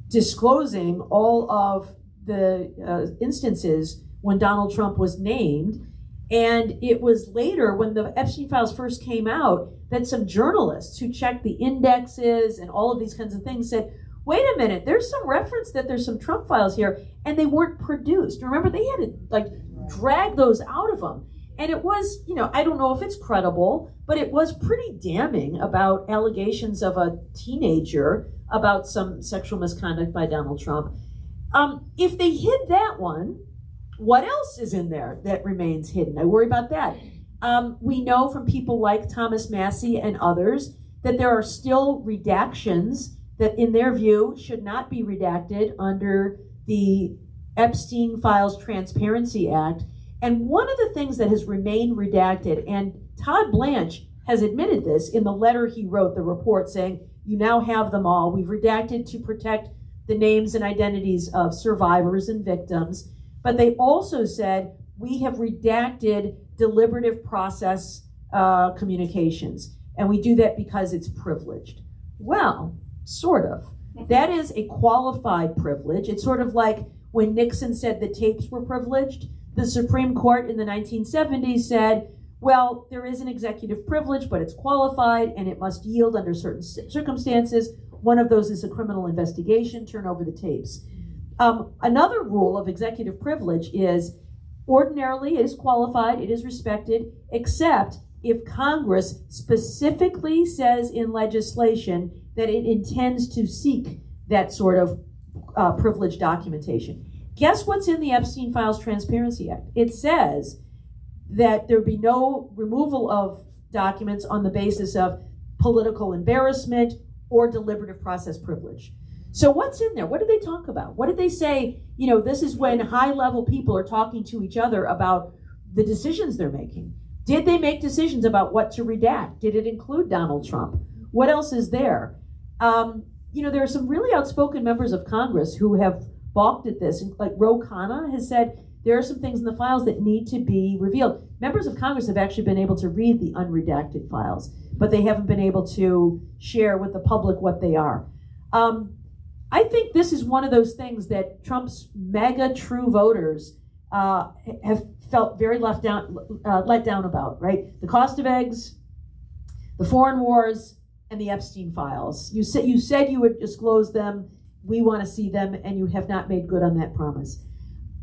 Speaker 2: disclosing all of the instances when Donald Trump was named. And it was later, when the Epstein files first came out, that some journalists who checked the indexes and all of these kinds of things said, wait a minute, there's some reference that there's some Trump files here, and they weren't produced. Remember, they had to drag those out of them. And it was, I don't know if it's credible, but it was pretty damning about allegations of a teenager about some sexual misconduct by Donald Trump. If they hid that one, what else is in there that remains hidden? I worry about that. We know from people like Thomas Massey and others that there are still redactions that, in their view, should not be redacted under the Epstein Files Transparency Act. And one of the things that has remained redacted, and Todd Blanche has admitted this in the letter he wrote, the report saying, you now have them all. We've redacted to protect the names and identities of survivors and victims. But they also said, we have redacted deliberative process communications. And we do that because it's privileged. Well, sort of. That is a qualified privilege. It's sort of like when Nixon said the tapes were privileged. The Supreme Court in the 1970s said, well, there is an executive privilege, but it's qualified and it must yield under certain circumstances. One of those is a criminal investigation, turn over the tapes. Another rule of executive privilege is ordinarily it is qualified, it is respected, except if Congress specifically says in legislation that it intends to seek that sort of privileged documentation. Guess what's in the Epstein Files Transparency Act? It says that there be no removal of documents on the basis of political embarrassment or deliberative process privilege. So what's in there? What did they talk about? What did they say? This is when high-level people are talking to each other about the decisions they're making. Did they make decisions about what to redact? Did it include Donald Trump? What else is there? There are some really outspoken members of Congress who have balked at this. Like Ro Khanna has said, there are some things in the files that need to be revealed. Members of Congress have actually been able to read the unredacted files, but they haven't been able to share with the public what they are. I think this is one of those things that Trump's mega true voters have felt very let down about, right? The cost of eggs, the foreign wars, and the Epstein files. You said you would disclose them. We want to see them, and you have not made good on that promise.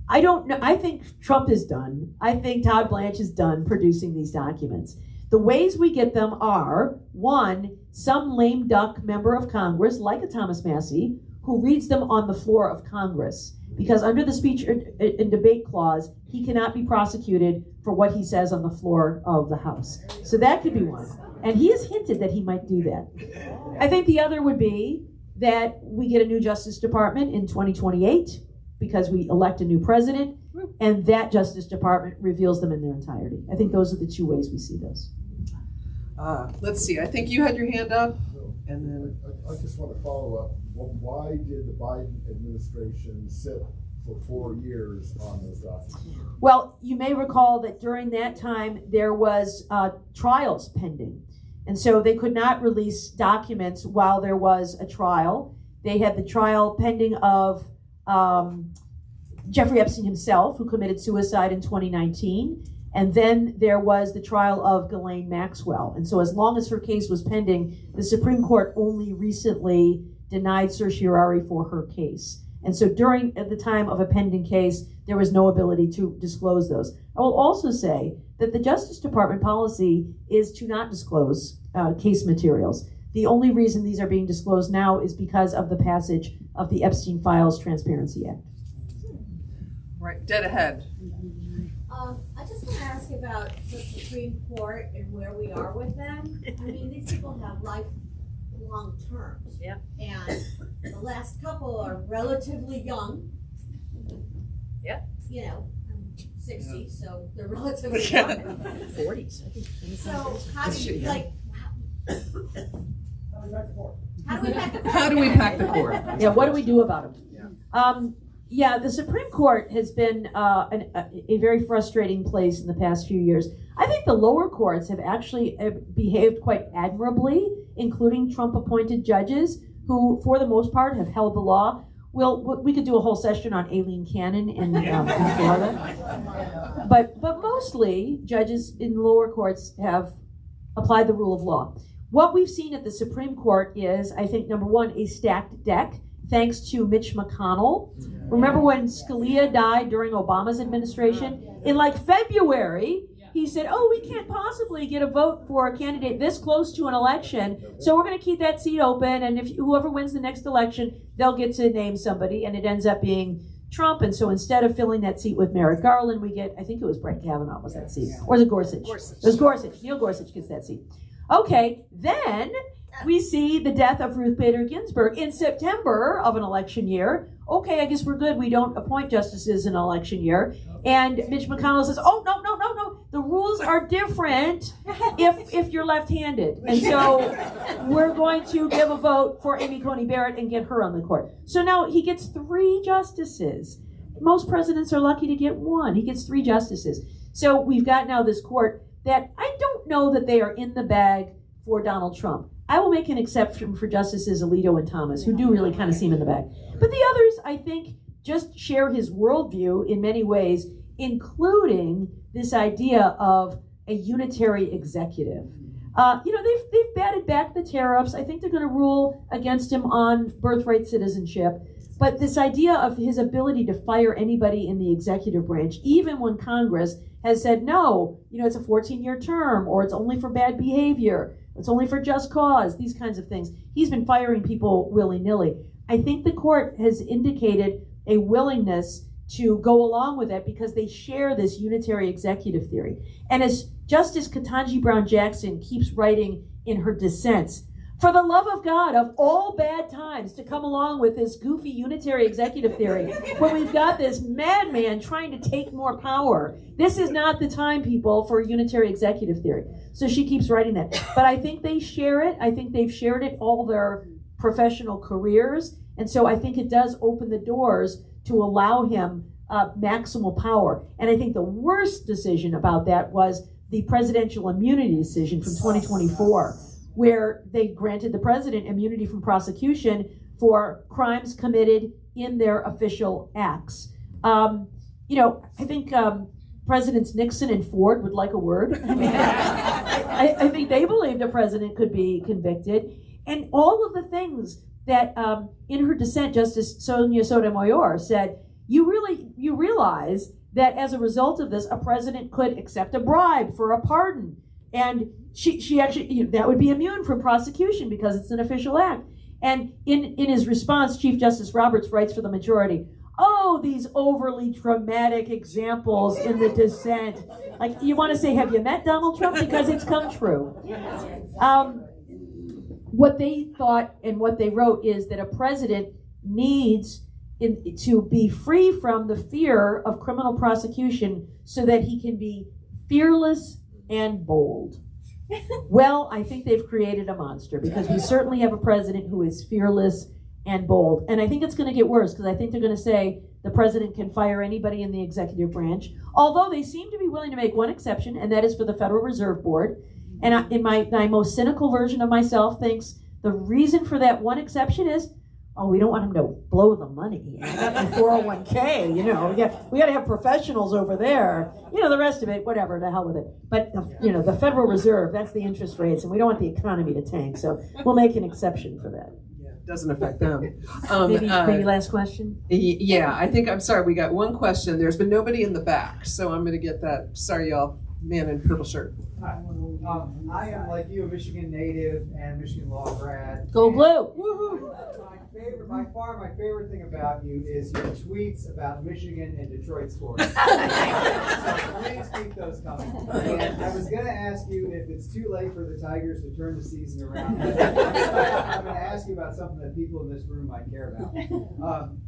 Speaker 2: I don't know. I think Trump is done. I think Todd Blanche is done producing these documents. The ways we get them are, one, some lame duck member of Congress, like a Thomas Massey, who reads them on the floor of Congress. Because under the speech and debate clause, he cannot be prosecuted for what he says on the floor of the House. So that could be one. And he has hinted that he might do that. I think the other would be that we get a new Justice Department in 2028 because we elect a new president, and that Justice Department reveals them in their entirety. I think those are the two ways we see those.
Speaker 1: Let's see. I think you had your hand up, and then
Speaker 5: I just want to follow up. Why did the Biden administration sit for 4 years on those documents?
Speaker 2: Well, you may recall that during that time there was trials pending. And so they could not release documents while there was a trial. They had the trial pending of Jeffrey Epstein himself, who committed suicide in 2019. And then there was the trial of Ghislaine Maxwell. And so as long as her case was pending, the Supreme Court only recently denied certiorari for her case. And so at the time of a pending case, there was no ability to disclose those. I will also say that the Justice Department policy is to not disclose case materials. The only reason these are being disclosed now is because of the passage of the Epstein Files Transparency Act.
Speaker 1: right, dead ahead.
Speaker 6: I just want to ask about the Supreme Court and where we are with them. I mean, these people have lifelong terms.
Speaker 2: Yeah.
Speaker 6: And the last couple are relatively young.
Speaker 2: Yeah.
Speaker 6: You know, I'm 60, so they're relatively young.
Speaker 2: 40s, I think.
Speaker 6: So how do you, like, how do we pack the court?
Speaker 1: How do we pack the court?
Speaker 2: Yeah, what do we do about them? Yeah, the Supreme Court has been a very frustrating place in the past few years. I think the lower courts have actually behaved quite admirably, including Trump-appointed judges who, for the most part, have held the law. We could do a whole session on Aileen Cannon in Florida. But mostly, judges in the lower courts have applied the rule of law. What we've seen at the Supreme Court is, I think, number one, a stacked deck, thanks to Mitch McConnell. Remember when Scalia died during Obama's administration? In like February, he said, oh, we can't possibly get a vote for a candidate this close to an election, so we're going to keep that seat open, and if whoever wins the next election, they'll get to name somebody, and it ends up being Trump. And so instead of filling that seat with Merrick Garland, we get, I think it was Brett Kavanaugh was that seat, or was it Gorsuch? It was Gorsuch. Neil Gorsuch gets that seat. Okay, then we see the death of Ruth Bader Ginsburg in September of an election year. Okay, I guess we're good. We don't appoint justices in an election year. And Mitch McConnell says, oh, no. The rules are different if you're left-handed. And so we're going to give a vote for Amy Coney Barrett and get her on the court. So now he gets 3 justices. Most presidents are lucky to get 1. He gets 3 justices. So we've got now this court that I don't know that they are in the bag for Donald Trump. I will make an exception for Justices Alito and Thomas, who do really kind of seem in the bag. But the others, I think, just share his worldview in many ways, including this idea of a unitary executive. They've batted back the tariffs. I think they're going to rule against him on birthright citizenship. But this idea of his ability to fire anybody in the executive branch, even when Congress has said, no, it's a 14-year term, or it's only for bad behavior, it's only for just cause, these kinds of things. He's been firing people willy-nilly. I think the court has indicated a willingness to go along with it because they share this unitary executive theory. And as Justice Ketanji Brown Jackson keeps writing in her dissents, for the love of God, of all bad times to come along with this goofy unitary executive theory when we've got this madman trying to take more power. This is not the time, people, for unitary executive theory. So she keeps writing that. But I think they share it. I think they've shared it all their professional careers. And so I think it does open the doors to allow him maximal power. And I think the worst decision about that was the presidential immunity decision from 2024. Where they granted the president immunity from prosecution for crimes committed in their official acts. I think Presidents Nixon and Ford would like a word. I think they believed a president could be convicted. And all of the things that in her dissent, Justice Sonia Sotomayor said, you realize that as a result of this, a president could accept a bribe for a pardon. And she actually, that would be immune from prosecution because it's an official act. And in his response, Chief Justice Roberts writes for the majority, "Oh, these overly dramatic examples in the dissent." Like, you want to say, have you met Donald Trump? Because it's come true. What they thought and what they wrote is that a president needs to be free from the fear of criminal prosecution so that he can be fearless and bold. Well, I think they've created a monster, because we certainly have a president who is fearless and bold. And I think it's going to get worse, because I think they're going to say the president can fire anybody in the executive branch, although they seem to be willing to make one exception, and that is for the Federal Reserve Board. And in my most cynical version of myself thinks the reason for that one exception is, oh, we don't want him to blow the money. I got my 401k, we got to have professionals over there. The rest of it, whatever, the hell with it. But, the Federal Reserve, that's the interest rates, and we don't want the economy to tank, so we'll make an exception for that.
Speaker 1: Yeah, it doesn't affect them.
Speaker 2: Maybe last question?
Speaker 1: Yeah, I'm sorry, we got one question. There's been nobody in the back, so I'm going to get that. Sorry, y'all. Man in purple shirt.
Speaker 7: Hi. I am, like you, a Michigan native and Michigan law grad.
Speaker 2: Go blue!
Speaker 7: Woohoo! By far my favorite thing about you is your tweets about Michigan and Detroit sports. So please keep those coming. And I was going to ask you if it's too late for the Tigers to turn the season around. I'm going to ask you about something that people in this room might care about.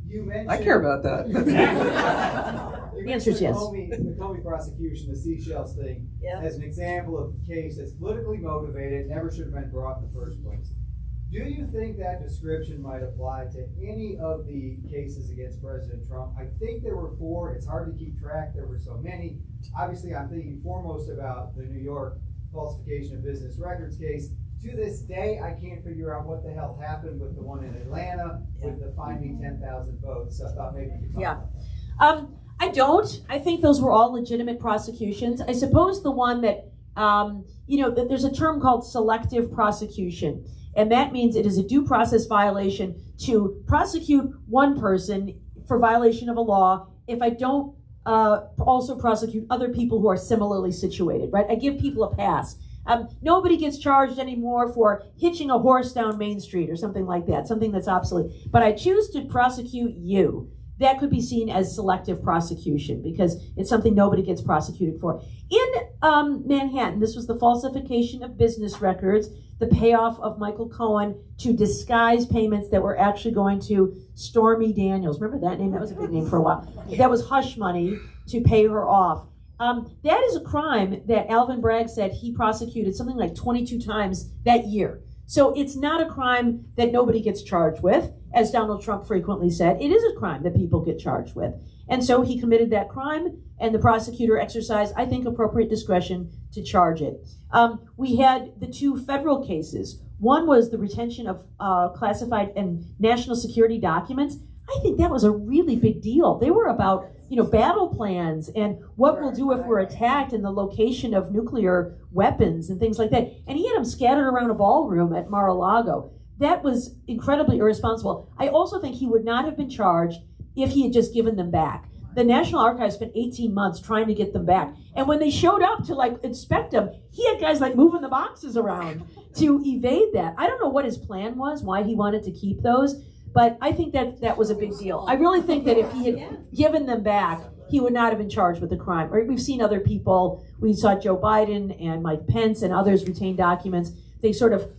Speaker 7: You mentioned...
Speaker 1: I care about that.
Speaker 2: The answer is yes.
Speaker 7: The Comey prosecution, the seashells thing, as an example of a case that's politically motivated, never should have been brought in the first place. Do you think that description might apply to any of the cases against President Trump? I think there were 4. It's hard to keep track. There were so many. Obviously, I'm thinking foremost about the New York falsification of business records case. To this day, I can't figure out what the hell happened with the one in Atlanta with the finding 10,000 votes. So I thought maybe you could talk about that.
Speaker 2: I don't. I think those were all legitimate prosecutions. I suppose the one that, there's a term called selective prosecution. And that means it is a due process violation to prosecute one person for violation of a law if I don't also prosecute other people who are similarly situated, right? I give people a pass. Nobody gets charged anymore for hitching a horse down Main Street or something like that, something that's obsolete. But I choose to prosecute you. That could be seen as selective prosecution because it's something nobody gets prosecuted for. In Manhattan, this was the falsification of business records, the payoff of Michael Cohen to disguise payments that were actually going to Stormy Daniels. Remember that name? That was a big name for a while. That was hush money to pay her off. That is a crime that Alvin Bragg said he prosecuted something like 22 times that year. So it's not a crime that nobody gets charged with, as Donald Trump frequently said. It is a crime that people get charged with. And so he committed that crime, and the prosecutor exercised, I think, appropriate discretion to charge it. We had the 2 federal cases. One was the retention of classified and national security documents. I think that was a really big deal. They were about, battle plans and what we'll do if we're attacked and the location of nuclear weapons and things like that. And he had them scattered around a ballroom at Mar-a-Lago. That was incredibly irresponsible. I also think he would not have been charged if he had just given them back. The National Archives spent 18 months trying to get them back. And when they showed up to inspect them, he had guys moving the boxes around to evade that. I don't know what his plan was, why he wanted to keep those, but I think that was a big deal. I really think that if he had given them back, he would not have been charged with a crime. Or we've seen other people. We saw Joe Biden and Mike Pence and others retain documents. They sort of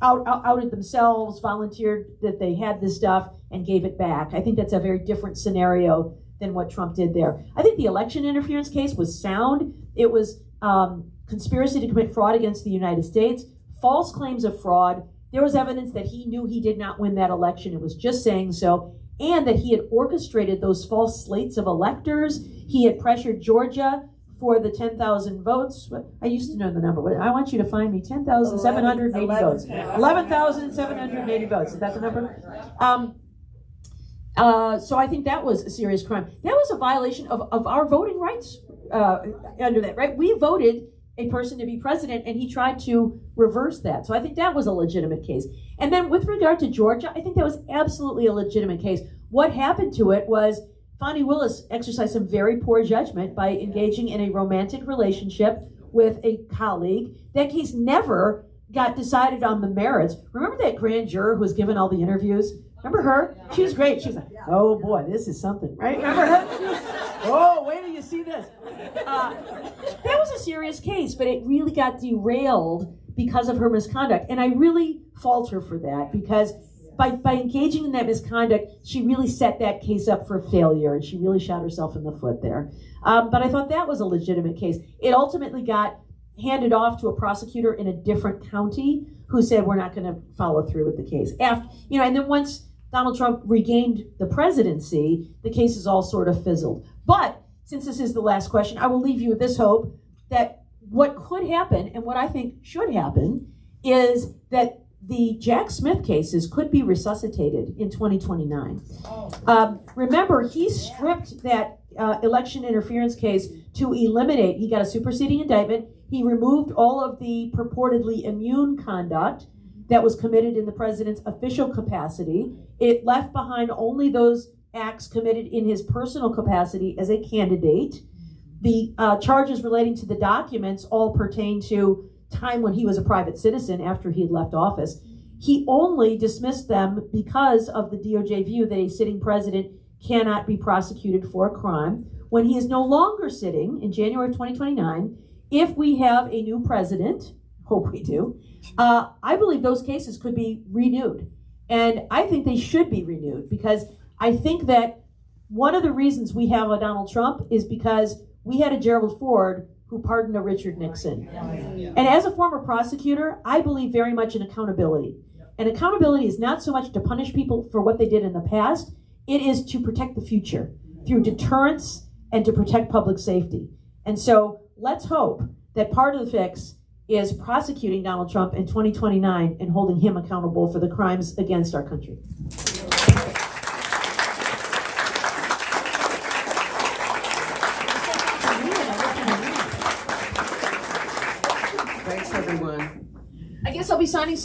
Speaker 2: outed themselves, volunteered that they had this stuff, and gave it back. I think that's a very different scenario than what Trump did there. I think the election interference case was sound. It was conspiracy to commit fraud against the United States, false claims of fraud. There was evidence that he knew he did not win that election. It was just saying so, and that he had orchestrated those false slates of electors. He had pressured Georgia for the 10,000 votes. I used to know the number. I want you to find me 10,780 votes. 11,780 votes. Is that the number? So I think that was a serious crime. That was a violation of our voting rights under that, right? We voted a person to be president, and he tried to reverse that. So I think that was a legitimate case. And then with regard to Georgia, I think that was absolutely a legitimate case. What happened to it was Fonnie Willis exercised some very poor judgment by engaging in a romantic relationship with a colleague. That case never got decided on the merits. Remember that grand juror who was giving all the interviews? Remember her? She was great. She was like, oh boy, this is something, right? Remember her? She was, oh, wait till you see this. That was a serious case, but it really got derailed because of her misconduct. And I really fault her for that, because by engaging in that misconduct, she really set that case up for failure, and she really shot herself in the foot there. But I thought that was a legitimate case. It ultimately got handed off to a prosecutor in a different county who said, we're not going to follow through with the case. After, and then once Donald Trump regained the presidency, the cases all sort of fizzled. But since this is the last question, I will leave you with this hope that what could happen, and what I think should happen, is that the Jack Smith cases could be resuscitated in 2029. Remember, he stripped that election interference case to eliminate, he got a superseding indictment, he removed all of the purportedly immune conduct that was committed in the president's official capacity. It left behind only those acts committed in his personal capacity as a candidate. The charges relating to the documents all pertain to time when he was a private citizen after he had left office. He only dismissed them because of the DOJ view that a sitting president cannot be prosecuted for a crime. When he is no longer sitting in January of 2029, if we have a new president, hope we do, I believe those cases could be renewed. And I think they should be renewed, because I think that one of the reasons we have a Donald Trump is because we had a Gerald Ford who pardoned a Richard Nixon. And as a former prosecutor, I believe very much in accountability. And accountability is not so much to punish people for what they did in the past, it is to protect the future through deterrence and to protect public safety. And so let's hope that part of the fix is prosecuting Donald Trump in 2029 and holding him accountable for the crimes against our country.
Speaker 1: Thanks, everyone.
Speaker 2: I guess I'll be signing some